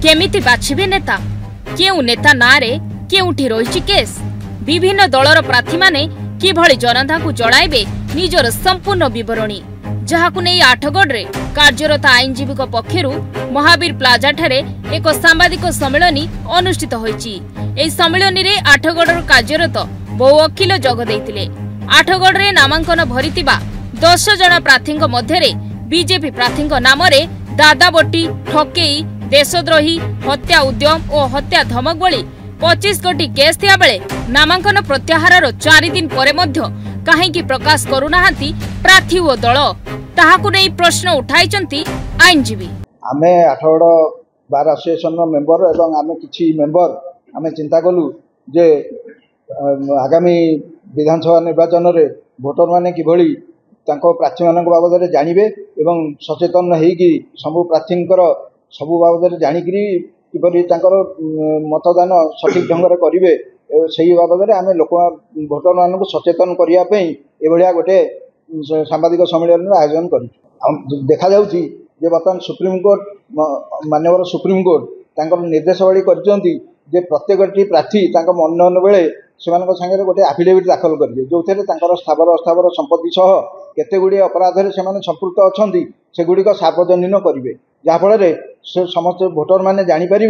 केमिति बाछिबे नेता केउ नेता नारे केउठी रहिछि केस विभिन्न दलर प्रार्थी माने किभଳି जनता को जणाइबे निजर संपूर्ण विवरणी जहाकु नै आठगढ़ रे कार्यरत आईनजीवी पक्षरु महावीर प्लाजा ठारे एक सांबादिक सम्मेलन अनुष्ठित होईछि। एई सम्मेलन रे आठगढ़ कार्यरत बहु वकील जोग दैतिले। आठगढ़ रे नामांकन भरितिबा 10 जन प्रार्थी मध्य बीजेपी प्रार्थी नाम रे दादाबटी ठकेई देशद्रोही हत्या उद्यम और हत्या धमक भली 25 कोटी केस थिया बेले नामांकन प्रत्याहार 4 दिन परे मध्य काहेकि प्रकाश करूनाहांती प्रार्थी ओ दल ताहाकु नै प्रश्न उठाइचंती आईनजीवी। आमे आठगढ़ बार एसोसिएशन मेंबर एवं आमे किछि मेंबर आमे चिंता कलु जे आगामी विधानसभा निर्वाचन रे भोटर माने किभଳି तांको प्रार्थी मानक बाबद जानिबे एवं सचेतन हेकी सबु प्रार्थींकर सबु बाबद जानिकरी किपरि तांकर मतदान सठिक ढंग रे करिवे सही बाबद आम लोक भोटर मान सचेतन करने एभलिया गोटे सांबादिक सम्मेलन आयोजन कर देखा जाउछि जे बर्तमान सुप्रीमकोर्ट माननीय सुप्रीमकोर्ट तांकर निर्देशावली करछन्ती जे प्रत्येकटी प्रार्थी मनोनयन बेले से गोटे आफिडेविट दाखल करेंगे जो थे स्थावर अस्थावर संपत्ति सह केतेगुड़ी अपराध से संपृक्त अच्छा सेगुड़िक सार्वजनीन करेंगे जहाँफल से समस्त भोटर मैंने जापर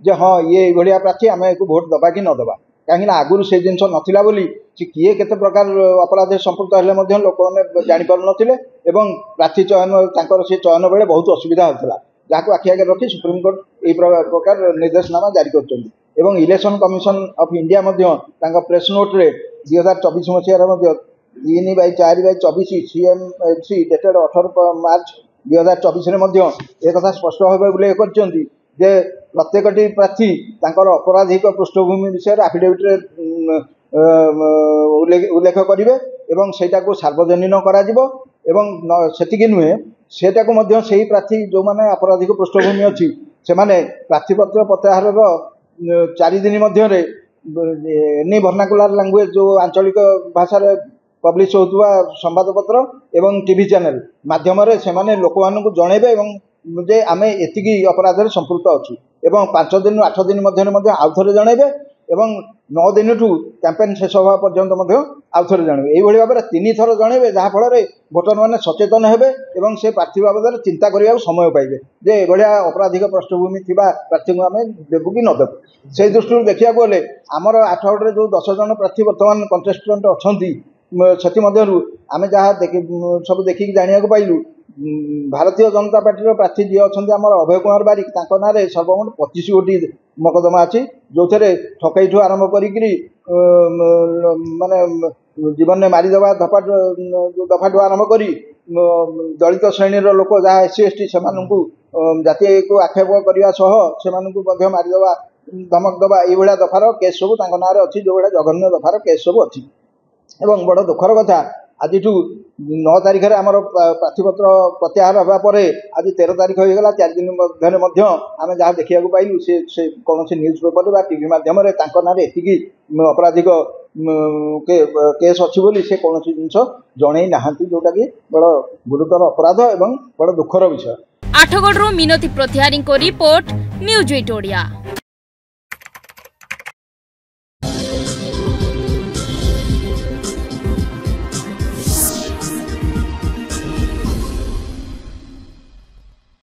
जे हाँ ये भाया प्रार्थी आम एक भोट दबा कि नदबा कहीं आगुरी से जिन नाला बोली किए केते प्रकार अपराध संपृक्त हेल्ले लोक मैंने जापर नथिले एवं प्रार्थी चयन से चयन बेले बहुत असुविधा होता जहाँ आखि आगे रखी सुप्रीमकोर्ट यही प्रकार निर्देशनामा जारी कर election commission of India press note रे 2024 मसीह 3/4/24 CMC डेटेड 18 मार्च 2024 एक स्पष्ट भाव उल्लेख कर प्रत्येकटी प्रार्थी अपराधिक पृष्ठभूमि विषय आफिडेविट उल्लेख करेंगे एवं सेटा को सार्वजनीन करा सेतिकी नुहे सेटा को सही प्रार्थी जो माने आपराधिक पृष्ठभूमि अच्छी से माने प्रार्थीपत्र प्रत्याहार 4 दिन मध्य एनी वर्नाकुलर लैंग्वेज जो आंचलिक भाषा पब्लिश होता संवादपत्र एवं टीवी चैनल माध्यम से लोक मानू जनइबे जे आम एतिकी अपराध संपृक्त अच्छु एवं 5 दिन 8 दिन मध्य आउ थे जनइबे एवं 9 दिन ठू कैंपेन शेष होगा पर्यंत आउ थे जनइबे यही भाव में 3 थर जनइबे जहाँफल भोटर मैंने सचेतन हेबे एवं से प्रार्थी बाबद चिंता करने समय पाइबे जे भाया अपराधिक पृष्ठभूमि थी प्रार्थी को आम देवु कि नदेवु से दृष्टि देखा गले आमर आठगढ़ जो 10 जन प्रार्थी बर्तमान कंटेस्टेंट अच्छा से आम जहाँ सब देखिक जाना पाइलु भारतीय जनता पार्टी प्रार्थी जी अच्छा आम अभय कुमार बारिक ना सर्वमोट 25 कोटी मकदमा अच्छी जो थे ठकई ठू आरंभ करी माने जीवन में मारिदेवा दफाठू आरंभ कर दलित श्रेणी लोक जहाँ SC ST से जाति को आक्षेप करने से मारिदेवा धमक दबा ये दफार केस सब ना अच्छी जो भाया जघन्य दफार केस सब अच्छी एवं बड़ दुखर कथा आज 9 तारीख में आम प्रार्थीपत्र प्रत्याहार होगापर आज 13 तारीख हो गला 4 दिन मध्य आम जहाँ देखा पाइलु से कौन न्यूज पेपर टीवी मध्यम ना एति आपराधिक केस अच्छी बोली से कौन जिनस जन ना जोटा कि बड़ गुरुतर अपराध एवं बड़ दुखर विषय। Athagarh Minati Pratihari report news 8 Odia.